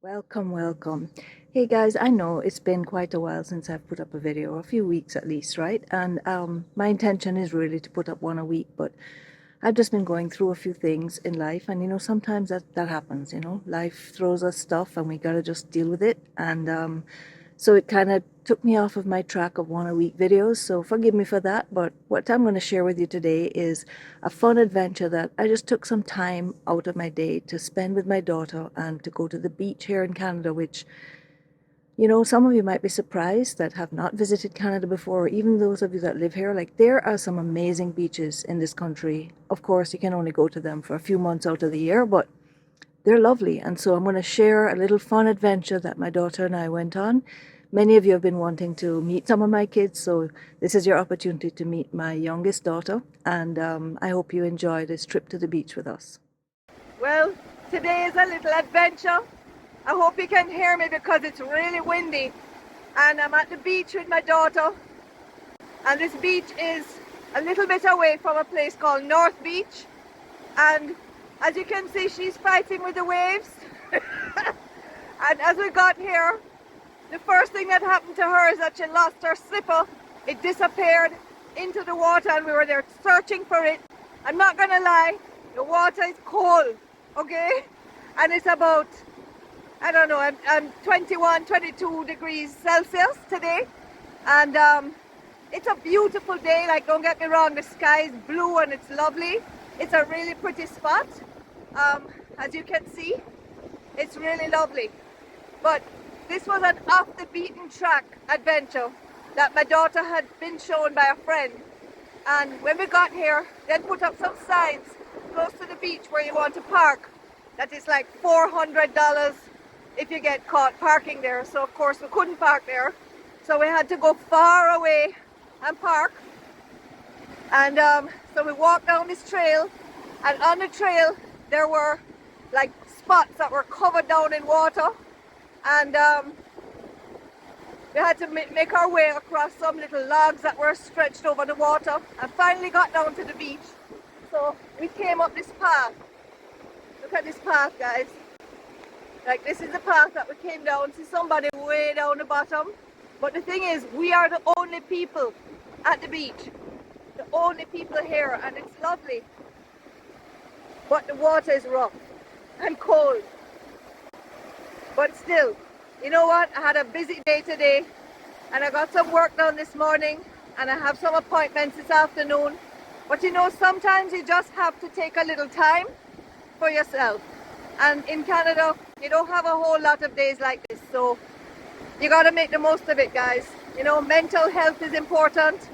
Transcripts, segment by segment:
Welcome, welcome. Hey guys, I know it's been quite a while since I've put up a video, a few weeks at least, right? And my intention is really to put up one a week, but I've just been going through a few things in life, and sometimes that happens, life throws us stuff and we gotta just deal with it. And so it kind of took me off of my track of one a week videos, so forgive me for that. But what I'm going to share with you today is a fun adventure that I just took some time out of my day to spend with my daughter and to go to the beach here in Canada, which, some of you might be surprised that have not visited Canada before, or even those of you that live here. Like, there are some amazing beaches in this country. Of course, you can only go to them for a few months out of the year, but they're lovely. And so I'm going to share a little fun adventure that my daughter and I went on. Many of you have been wanting to meet some of my kids, so this is your opportunity to meet my youngest daughter. And I hope you enjoy this trip to the beach with us. Well, today is a little adventure. I hope you can hear me because it's really windy. And I'm at the beach with my daughter. And this beach is a little bit away from a place called North Beach. And as you can see, she's fighting with the waves. And as we got here, the first thing that happened to her is that she lost her slipper. It disappeared into the water and we were there searching for it. I'm not gonna lie, the water is cold, okay? And it's about, I don't know, I'm 21, 22 degrees Celsius today. And it's a beautiful day, like, don't get me wrong, the sky is blue and it's lovely. It's a really pretty spot. As you can see, it's really lovely. But this was an off the beaten track adventure that my daughter had been shown by a friend. And when we got here, they put up some signs close to the beach where you want to park. That is like $400 if you get caught parking there. So of course we couldn't park there. So we had to go far away and park. And so we walked down this trail, and on the trail there were like spots that were covered down in water, and we had to make our way across some little logs that were stretched over the water, and finally got down to the beach. So we came up this path. Look at this path, guys. Like, this is the path that we came down. See somebody way down the bottom. But the thing is, we are the only people at the beach. The only people here, and it's lovely. But the water is rough and cold. But still, you know what? I had a busy day today, and I got some work done this morning, and I have some appointments this afternoon. But sometimes you just have to take a little time for yourself. And in Canada, you don't have a whole lot of days like this, so you got to make the most of it, guys. Mental health is important,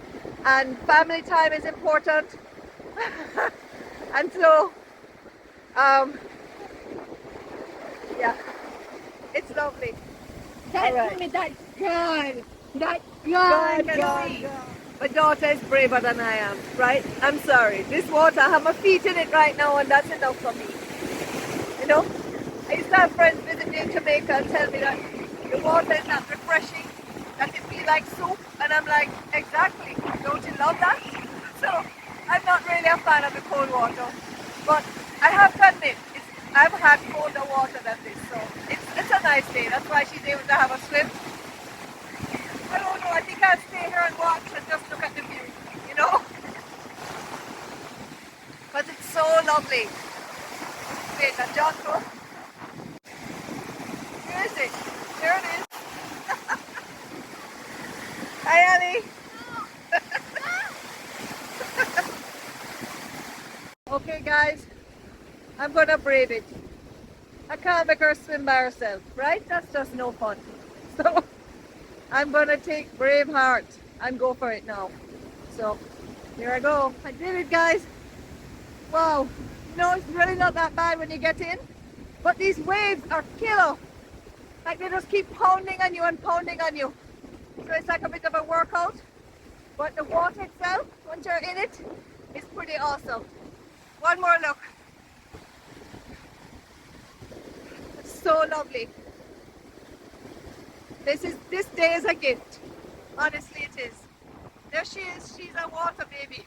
and family time is important. And so, yeah, it's lovely. That's right. me, that's God. That's God, God. God. My daughter is braver than I am, right? I'm sorry. This water, I have my feet in it right now, and that's enough for me. I used to have friends visit me in Jamaica and tell me that the water is not refreshing, that it feels like soup, and I'm like, exactly. Don't you love that? So I'm not really a fan of the cold water, but I have to admit, I've had colder water than this, so it's a nice day. That's why she's able to have a swim. I don't know, I think I'll stay here and watch and just look at the view, But it's so lovely. Wait, a jungle. Where is it? There it is. Hi, Annie. Okay, guys, I'm gonna brave it. I can't make her swim by herself, right? That's just no fun. So I'm gonna take brave heart and go for it now. So here I go. I did it, guys. Wow. It's really not that bad when you get in, but these waves are killer. Like, they just keep pounding on you and pounding on you. So it's like a bit of a workout, but the water itself, once you're in it, is pretty awesome. One more look. It's so lovely. This day is a gift. Honestly, it is. There she is. She's a water baby.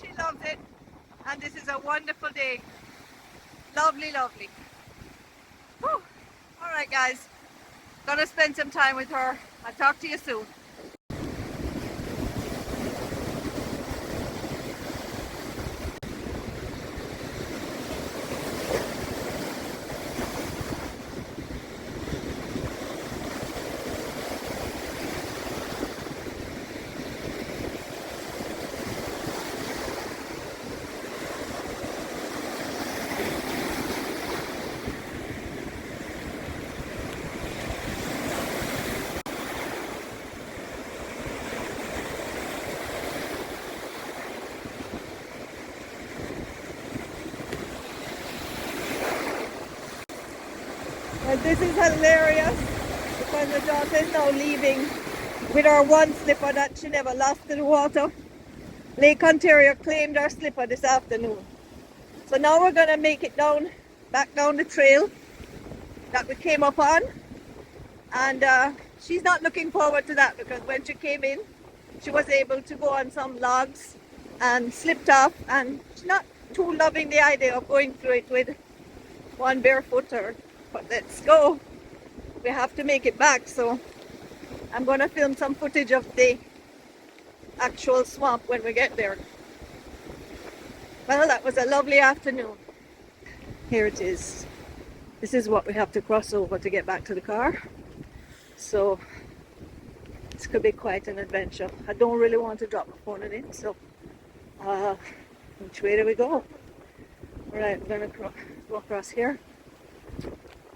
She loves it. And this is a wonderful day. Lovely, lovely. right, guys. Gonna spend some time with her. I'll talk to you soon. Well, this is hilarious because the daughter is now leaving with her one slipper that she never lost in the water. Lake Ontario claimed our slipper this afternoon. So now we're going to make it back down the trail that we came up on. And she's not looking forward to that because when she came in, she was able to go on some logs and slipped off. And she's not too loving the idea of going through it with one barefooter. But let's go. We have to make it back. So I'm going to film some footage of the actual swamp when we get there. Well, that was a lovely afternoon. Here it is. This is what we have to cross over to get back to the car. So this could be quite an adventure. I don't really want to drop my phone in it, so which way do we go? Alright, we're gonna go across here.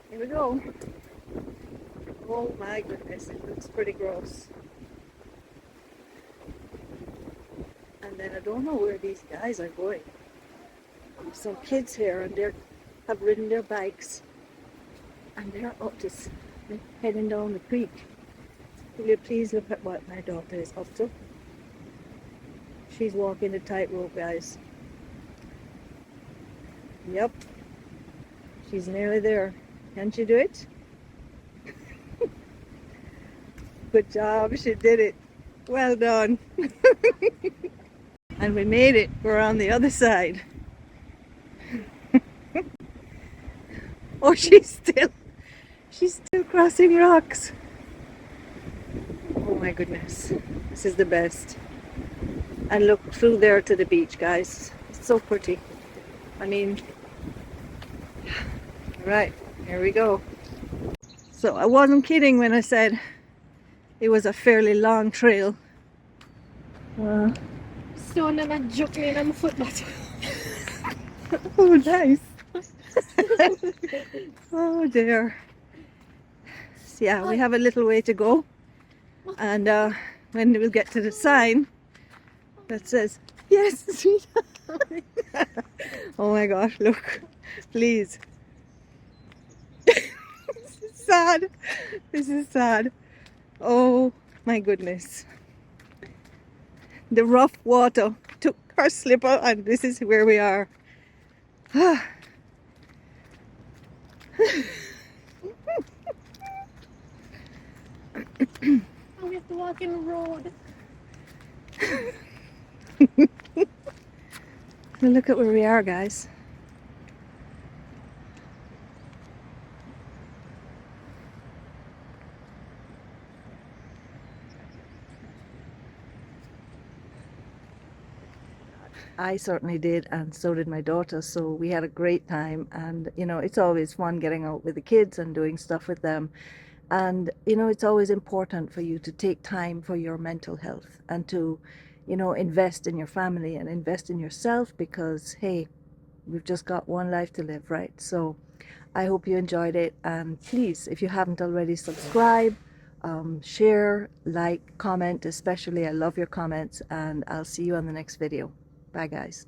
Here we go. Oh my goodness, it looks pretty gross. And then I don't know where these guys are going. There's some kids here and they have ridden their bikes and they're up this, heading down the creek. Will you please look at what my daughter is up to? She's walking the tightrope, guys. Yep. She's nearly there. Can she do it? Good job, she did it. Well done. And we made it. We're on the other side. Oh, she's still crossing rocks. Oh my goodness. This is the best. And look through there to the beach, guys. It's so pretty. I mean, right, here we go. So I wasn't kidding when I said it was a fairly long trail. Stone and a juggling on my foot. Oh, nice. Oh dear. So, yeah, we have a little way to go. And when we'll get to the sign that says, yes, sweetheart. Oh my gosh, look, please. This is sad. This is sad. Oh my goodness. The rough water took our slipper and this is where we are. We have to walk in the road. Well, look at where we are, guys. I certainly did, and so did my daughter. So we had a great time, and you know, it's always fun getting out with the kids and doing stuff with them. And you know, it's always important for you to take time for your mental health and to, you know, invest in your family and invest in yourself because hey, we've just got one life to live, right? So I hope you enjoyed it, and please, if you haven't already, subscribe, share, like, comment. Especially I love your comments, and I'll see you on the next video. Bye guys.